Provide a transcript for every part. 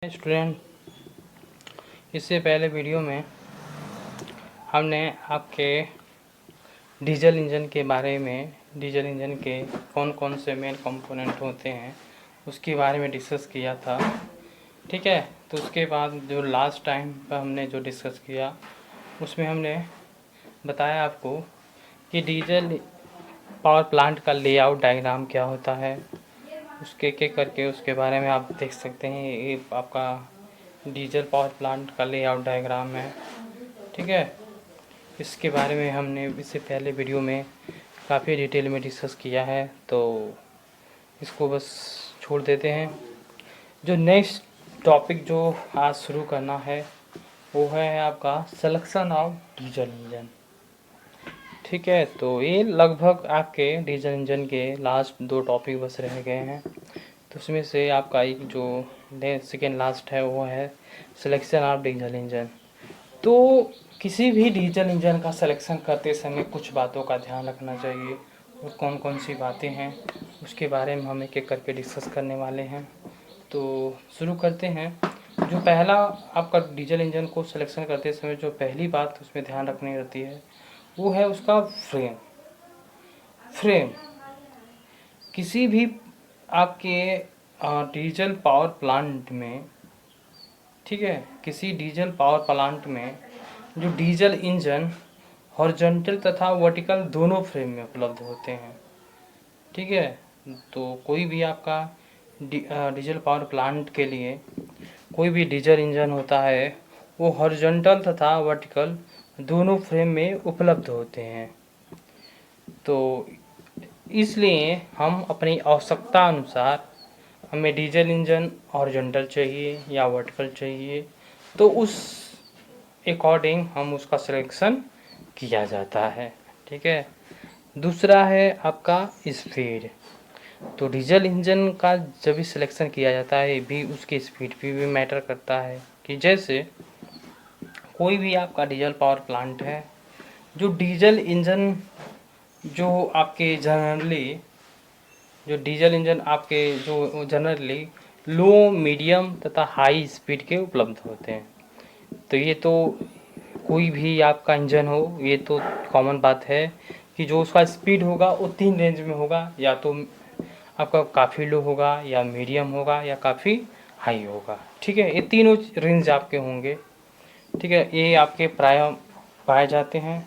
Student, इससे पहले video में हमने आपके डीजल इंजन के बारे में, डीजल इंजन के कौन कौन से मेन कंपोनेंट होते हैं उसके बारे में डिस्कस किया था। ठीक है, तो उसके बाद जो लास्ट टाइम पर हमने जो डिस्कस किया उसमें हमने बताया आपको कि डीजल पावर प्लांट का लेआउट डायग्राम क्या होता है। उसके एक करके उसके बारे में आप देख सकते हैं। ये आपका डीजल पावर प्लांट का लेआउट डायग्राम है। ठीक है, इसके बारे में हमने इससे पहले वीडियो में काफ़ी डिटेल में डिस्कस किया है, तो इसको बस छोड़ देते हैं। जो नेक्स्ट टॉपिक जो आज शुरू करना है वो है आपका सिलेक्शन ऑफ डीजल इंजन। ठीक है, तो ये लगभग आपके डीजल इंजन के लास्ट 2 टॉपिक बस रह गए हैं। तो उसमें से आपका एक जो सेकेंड लास्ट है वो है सिलेक्शन ऑफ डीजल इंजन। तो किसी भी डीजल इंजन का सिलेक्शन करते समय कुछ बातों का ध्यान रखना चाहिए, और कौन कौन सी बातें हैं उसके बारे में हम एक एक करके डिस्कस करने वाले हैं। तो शुरू करते हैं। जो पहला आपका डीजल इंजन को सिलेक्शन करते समय जो पहली बात उसमें ध्यान रखनी रहती है वो है उसका फ्रेम। किसी भी आपके डीजल पावर प्लांट में, ठीक है, किसी डीजल पावर प्लांट में जो डीजल इंजन हॉरिजॉन्टल तथा वर्टिकल दोनों फ्रेम में उपलब्ध होते हैं। ठीक है, तो कोई भी आपका डीजल पावर प्लांट के लिए कोई भी डीजल इंजन होता है वो हॉरिजॉन्टल तथा वर्टिकल दोनों फ्रेम में उपलब्ध होते हैं। तो इसलिए हम अपनी आवश्यकता अनुसार हमें डीजल इंजन हॉरिजॉन्टल चाहिए या वर्टिकल चाहिए, तो उस अकॉर्डिंग हम उसका सिलेक्शन किया जाता है। ठीक है, दूसरा है आपका स्पीड। तो डीजल इंजन का जब भी सिलेक्शन किया जाता है भी उसकी स्पीड भी मैटर करता है। कि जैसे कोई भी आपका डीजल पावर प्लांट है, जो डीजल इंजन जो आपके जनरली लो, मीडियम तथा हाई स्पीड के उपलब्ध होते हैं। तो ये तो कोई भी आपका इंजन हो, ये तो कॉमन बात है कि जो उसका स्पीड होगा वो 3 रेंज में होगा, या तो आपका काफ़ी लो होगा, या मीडियम होगा, या काफ़ी हाई होगा। ठीक है, ये तीनों रेंज आपके होंगे। ठीक है, ये आपके प्राय पाए जाते हैं।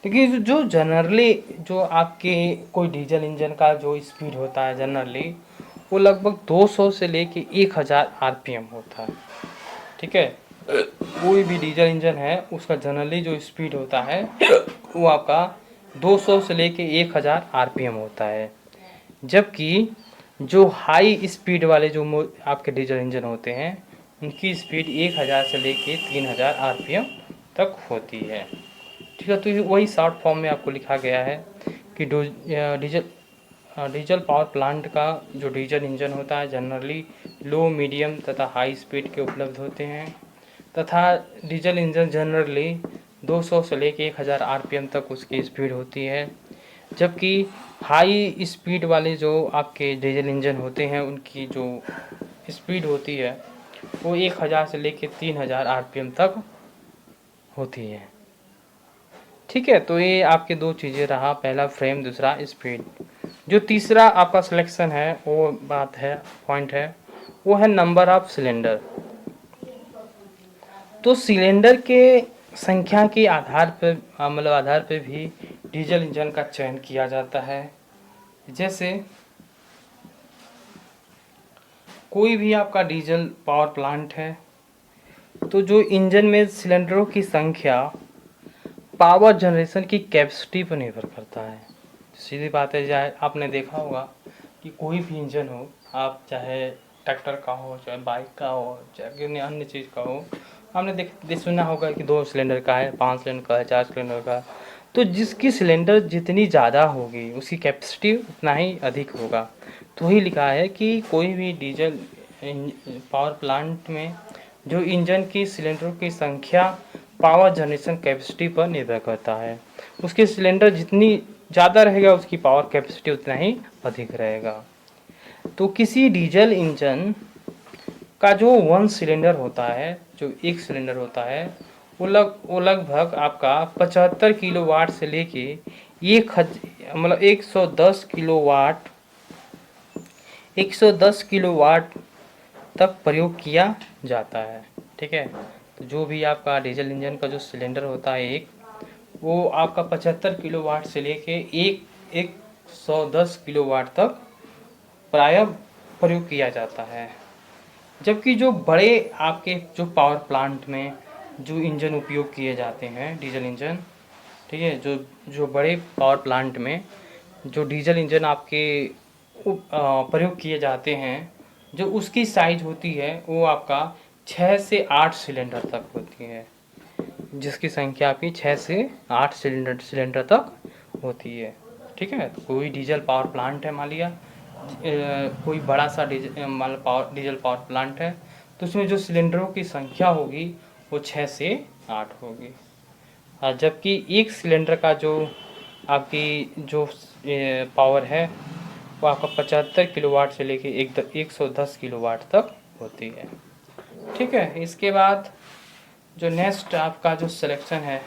लेकिन जो जनरली जो आपके कोई डीजल इंजन का जो स्पीड होता है जनरली वो लगभग 200 से लेके 1000 आरपीएम होता है। ठीक है, कोई भी डीजल इंजन है उसका जनरली जो स्पीड होता है वो आपका 200 से लेके 1000 आरपीएम होता है। जबकि जो हाई स्पीड वाले जो आपके डीजल इंजन होते हैं उनकी स्पीड 1000 से लेके 3000 आरपीएम तक होती है। ठीक है, तो वही शॉर्ट फॉर्म में आपको लिखा गया है कि डीजल पावर प्लांट का जो डीजल इंजन होता है जनरली लो, मीडियम तथा हाई स्पीड के उपलब्ध होते हैं, तथा डीजल इंजन जनरली 200 से लेके 1000 आरपीएम तक उसकी स्पीड होती है। जबकि हाई स्पीड वाले जो आपके डीजल इंजन होते हैं उनकी जो स्पीड होती है वो 1000 से लेके 3000 आरपीएम तक होती है। ठीक है, तो ये आपके 2 चीज़ें रहा, पहला फ्रेम, दूसरा स्पीड। जो तीसरा आपका सिलेक्शन है वो बात है, पॉइंट है, वो है नंबर ऑफ सिलेंडर। तो सिलेंडर के संख्या के आधार पर आधार पर भी डीजल इंजन का चयन किया जाता है। जैसे कोई भी आपका डीजल पावर प्लांट है तो जो इंजन में सिलेंडरों की संख्या पावर जनरेशन की कैपेसिटी पर निर्भर करता है। सीधी बात है, चाहे आपने देखा होगा कि कोई भी इंजन हो, आप चाहे ट्रैक्टर का हो, चाहे बाइक का हो, चाहे किसी अन्य चीज़ का हो, आपने सुना होगा कि 2 सिलेंडर का है, 5 सिलेंडर का है, 4 सिलेंडर का। तो जिसकी सिलेंडर जितनी ज़्यादा होगी उसकी कैपेसिटी उतना ही अधिक होगा। तो वही लिखा है कि कोई भी डीजल पावर प्लांट में जो इंजन की सिलेंडरों की संख्या पावर जनरेशन कैपेसिटी पर निर्भर करता है। उसके सिलेंडर जितनी ज़्यादा रहेगा उसकी पावर कैपेसिटी उतना ही अधिक रहेगा। तो किसी डीजल इंजन का जो वन सिलेंडर होता है, जो एक सिलेंडर होता है, वो लगभग आपका 75 किलोवाट से लेके मतलब 110 किलोवाट तक प्रयोग किया जाता है। ठीक है, तो जो भी आपका डीजल इंजन का जो सिलेंडर होता है एक, वो आपका 75 किलोवाट से लेके 110 किलोवाट तक प्रायः प्रयोग किया जाता है। जबकि जो बड़े आपके जो पावर प्लांट में जो इंजन उपयोग किए जाते हैं डीजल इंजन, ठीक है, जो बड़े पावर प्लांट में जो डीजल इंजन आपके प्रयोग किए जाते हैं, जो उसकी साइज होती है वो आपका 6 से 8 सिलेंडर तक होती है, जिसकी संख्या आपकी 6 से 8 सिलेंडर तक होती है। ठीक है, तो कोई डीजल पावर प्लांट है, मान लिया कोई बड़ा सा डीजल पावर प्लांट है, तो उसमें जो सिलेंडरों की संख्या होगी वो 6 से 8 होगी। और जबकि एक सिलेंडर का जो आपकी जो पावर है वो आपका 75 किलोवाट से लेके 110 किलोवाट तक होती है। ठीक है, इसके बाद जो नेक्स्ट आपका जो सिलेक्शन है,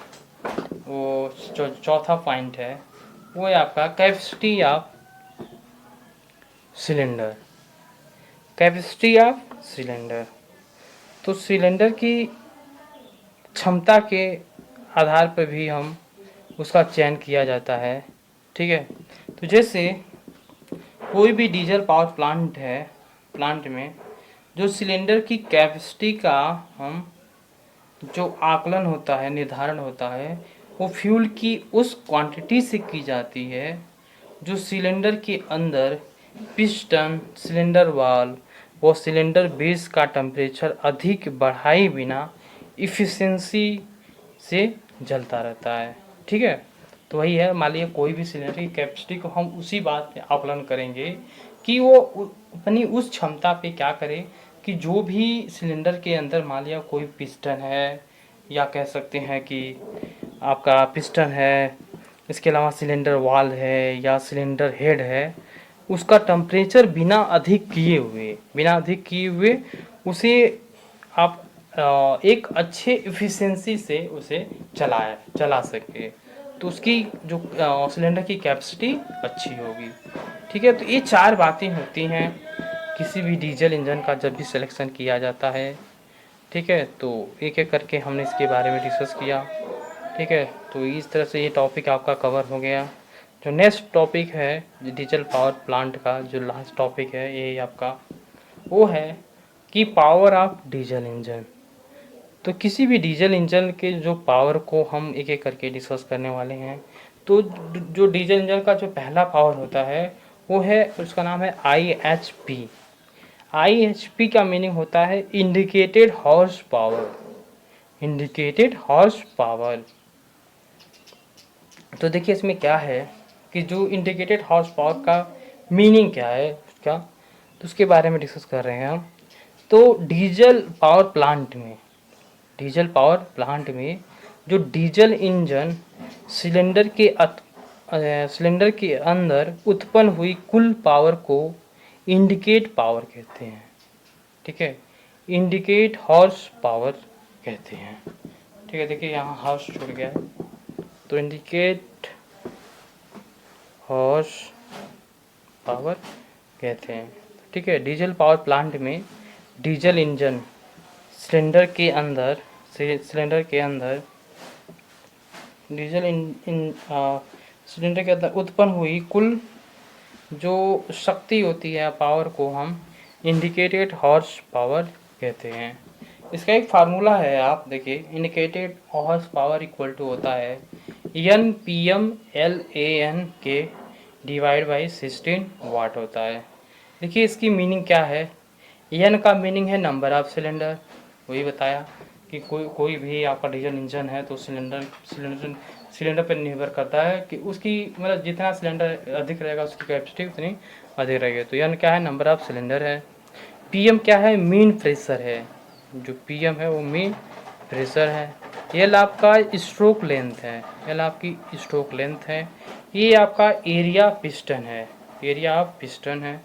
वो जो चौथा पॉइंट है, वो है आपका capacity of cylinder. Capacity of cylinder, तो सिलेंडर की क्षमता के आधार पर भी हम उसका चयन किया जाता है। ठीक है, तो जैसे कोई भी डीजल पावर प्लांट है, प्लांट में जो सिलेंडर की कैपेसिटी का हम जो आकलन होता है, निर्धारण होता है, वो फ्यूल की उस क्वांटिटी से की जाती है जो सिलेंडर के अंदर पिस्टन, सिलेंडर वाल्व और सिलेंडर बेस का टेम्परेचर अधिक बढ़ाए बिना इफ़िशिएंसी से जलता रहता है। ठीक है, तो वही है, मान लीजिए कोई भी सिलेंडर की कैपेसिटी को हम उसी बात पे आकलन करेंगे कि वो अपनी उस क्षमता पे क्या करे कि जो भी सिलेंडर के अंदर मान लिया कोई पिस्टन है, या कह सकते हैं कि आपका पिस्टन है, इसके अलावा सिलेंडर वाल्व है या सिलेंडर हेड है, उसका टेम्परेचर बिना अधिक किए हुए उसे आप एक अच्छे इफ़िशिएंसी से उसे चला सके, तो उसकी जो सिलेंडर की कैपेसिटी अच्छी होगी। ठीक है, तो ये 4 बातें होती हैं किसी भी डीजल इंजन का जब भी सिलेक्शन किया जाता है। ठीक है, तो एक एक करके हमने इसके बारे में डिस्कस किया। ठीक है, तो इस तरह से ये टॉपिक आपका कवर हो गया। जो नेक्स्ट टॉपिक है डीजल पावर प्लांट का, जो लास्ट टॉपिक है ये आपका, वो है कि पावर ऑफ डीजल इंजन। तो किसी भी डीजल इंजन के जो पावर को हम एक एक करके डिस्कस करने वाले हैं। तो जो डीजल इंजन का जो पहला पावर होता है वो है, उसका नाम है IHP। IHP का मीनिंग होता है इंडिकेटेड हॉर्स पावर। तो देखिए इसमें क्या है कि जो इंडिकेटेड हॉर्स पावर का मीनिंग क्या है उसका, तो उसके बारे में डिस्कस कर रहे हैं हम। तो डीजल पावर प्लांट में जो डीजल इंजन सिलेंडर के अंदर उत्पन्न हुई कुल पावर को इंडिकेट पावर कहते हैं। ठीक है, इंडिकेट हॉर्स पावर कहते हैं। ठीक है, देखिए यहाँ हॉर्स छूट गया है, तो इंडिकेट हॉर्स पावर कहते हैं। ठीक है, डीजल पावर प्लांट में डीजल इंजन सिलेंडर के अंदर सिलेंडर के अंदर उत्पन्न हुई कुल जो शक्ति होती है, पावर को हम इंडिकेटेड हॉर्स पावर कहते हैं। इसका एक फार्मूला है, आप देखिए, indicated horse power equal to होता है NPM/LAN के डिवाइड बाई 16 वाट होता है। देखिए इसकी मीनिंग क्या है। N का मीनिंग है नंबर ऑफ सिलेंडर, वही बताया कि कोई भी आपका डीजल इंजन है तो सिलेंडर पर निर्भर करता है कि उसकी मतलब जितना सिलेंडर अधिक रहेगा उसकी कैपेसिटी उतनी अधिक रहेगी। तो N क्या है, नंबर ऑफ सिलेंडर है। PM क्या है, मीन प्रेशर है। जो PM है वो मीन प्रेशर है। L आपका स्ट्रोक लेंथ है, L आपकी स्ट्रोक लेंथ है। ये आपका एरिया पिस्टन है,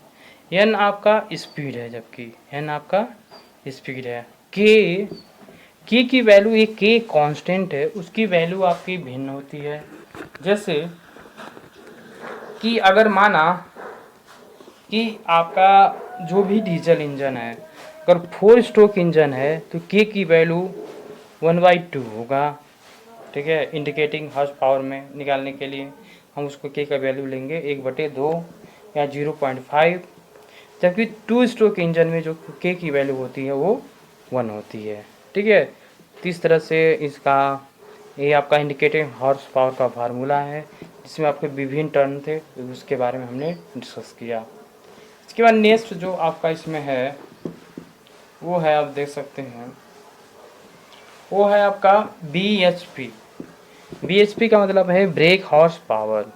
N आपका स्पीड है, जबकि N आपका स्पीड है। के की वैल्यू, ये के कांस्टेंट है, उसकी वैल्यू आपकी भिन्न होती है। जैसे कि अगर माना कि आपका जो भी डीजल इंजन है, अगर 4 स्ट्रोक इंजन है तो के की वैल्यू 1/2 होगा। ठीक है, इंडिकेटिंग हॉर्स पावर में निकालने के लिए हम उसको के का वैल्यू लेंगे 1/2 या 0.5। जबकि 2 स्ट्रोक इंजन में जो के की वैल्यू होती है वो 1 होती है। ठीक है, तो इस तरह से इसका ये आपका इंडिकेटिंग हॉर्स पावर का फार्मूला है, जिसमें आपके विभिन्न टर्म थे, उसके बारे में हमने डिस्कस किया। इसके बाद नेक्स्ट जो आपका इसमें है वो है, आप देख सकते हैं, वो है आपका BHP। BHP का मतलब है ब्रेक हॉर्स पावर।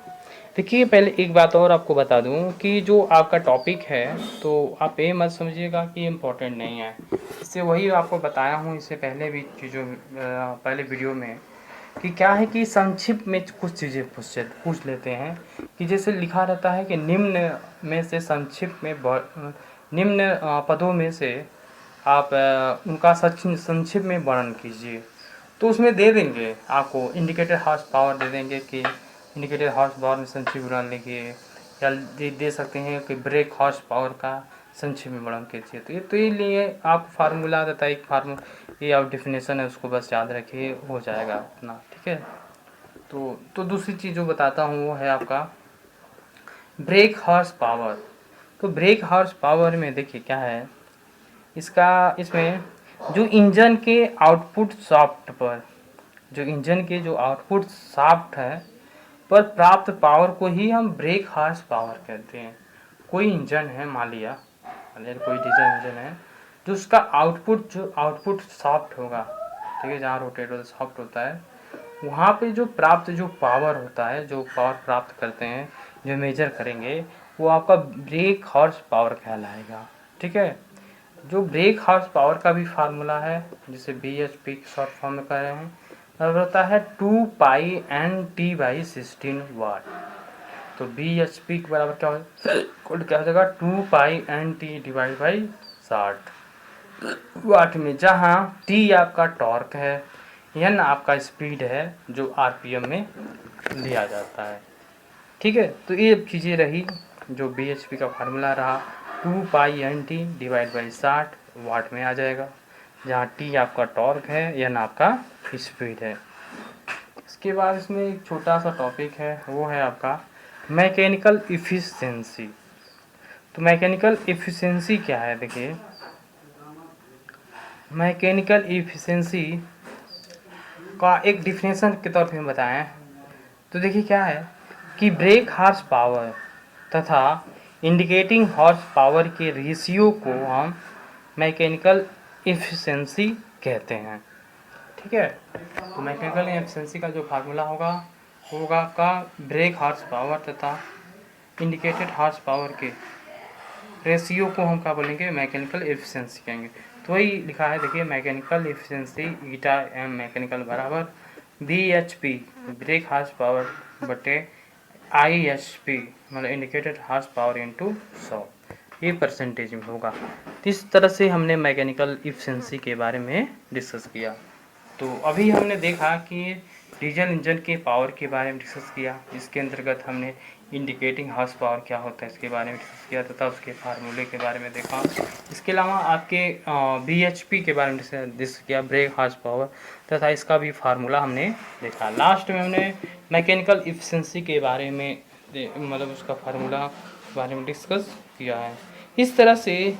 देखिए, पहले एक बात और आपको बता दूं कि जो आपका टॉपिक है तो आप ये मत समझिएगा कि इम्पोर्टेंट नहीं है। इससे वही आपको बताया हूँ इससे पहले भी चीज़ों पहले वीडियो में, कि क्या है कि संक्षिप्त में कुछ चीज़ें पूछ लेते हैं। कि जैसे लिखा रहता है कि निम्न में से संक्षिप्त में निम्न पदों में से आप उनका संक्षिप्त में वर्णन कीजिए। तो उसमें दे देंगे आपको इंडिकेटर हॉर्स पावर, दे देंगे कि इंडिकेटर हॉर्स पावर में संक्षिप्त वर्णन लिखिए, या दे सकते हैं कि ब्रेक हॉर्स पावर का संक्षिप्त में वर्णन कीजिए। तो ये लिए आप फार्मूला देता है, एक ये आप डेफिनेशन है, उसको बस याद रखिए, हो जाएगा अपना। ठीक है, तो दूसरी चीज़ जो बताता हूँ वो है आपका ब्रेक हॉर्स पावर। तो ब्रेक हॉर्स पावर में देखिए क्या है, इसमें जो इंजन के आउटपुट शाफ्ट पर, जो इंजन के जो आउटपुट शाफ्ट है पर प्राप्त पावर को ही हम ब्रेक हॉर्स पावर कहते हैं। कोई इंजन है, मान लिया कोई डीजल इंजन है, जो उसका जो आउटपुट शाफ्ट होगा, ठीक है, जहाँ रोटेटर शाफ्ट होता है, वहाँ पे जो पावर होता है, जो पावर प्राप्त करते हैं, जो मेजर करेंगे, वो आपका ब्रेक हॉर्स पावर कहलाएगा। ठीक है, जो ब्रेक हॉर्स पावर का भी फार्मूला है, जिसे BHP की शॉर्ट फॉर्म में कह रहे हैं, और होता है 2πNT/16 वाट। तो BHP के बराबर क्या हो जाएगा 2πNT/60 वाट में, जहाँ T आपका टॉर्क है, N आपका स्पीड है जो RPM में लिया जाता है। ठीक है, तो ये चीज़ें रही जो BHP का फार्मूला रहा, 2πNT/60 वाट में आ जाएगा, जहाँ T आपका टॉर्क है, N आपका स्पीड है। इसके बाद इसमें एक छोटा सा टॉपिक है, वो है आपका मैकेनिकल इफ़िशियंसी। तो मैकेनिकल इफ़िशियंसी क्या है, देखिए, मैकेनिकल इफ़िशियंसी का एक डिफिनेशन के तौर पे हम बताएं तो देखिए क्या है कि ब्रेक हॉर्स पावर तथा इंडिकेटिंग हॉर्स पावर के रेशियो को हम मैकेनिकल इफ़िशियंसी कहते हैं। ठीक है, तो मैकेनिकल एफिशिएंसी का जो फार्मूला होगा का ब्रेक हॉर्स पावर तथा इंडिकेटेड हॉर्स पावर के रेशियो को हम क्या बोलेंगे, मैकेनिकल एफिशिएंसी कहेंगे। तो वही लिखा है, देखिए, मैकेनिकल एफिशिएंसी ईटा एम मैकेनिकल बराबर BHP ब्रेक हॉर्स पावर बटे ISP मतलब इंडिकेटेड हॉर्स पावर इंटू 100, ये परसेंटेज में होगा। तो इस तरह से हमने मैकेनिकल एफिशिएंसी के बारे में डिस्कस किया। तो अभी हमने देखा कि डीजल इंजन के पावर के बारे में डिस्कस किया, इसके अंतर्गत हमने इंडिकेटिंग हॉर्स पावर क्या होता है इसके बारे में डिस्कस किया तथा उसके फार्मूले के बारे में देखा। इसके अलावा आपके BHP के बारे में डिस्कस किया, ब्रेक हॉर्स पावर, तथा इसका भी फार्मूला हमने देखा। लास्ट में हमने मैकेनिकल इफिशिएंसी के बारे में मतलब उसका फार्मूला के बारे में डिस्कस किया है। इस तरह से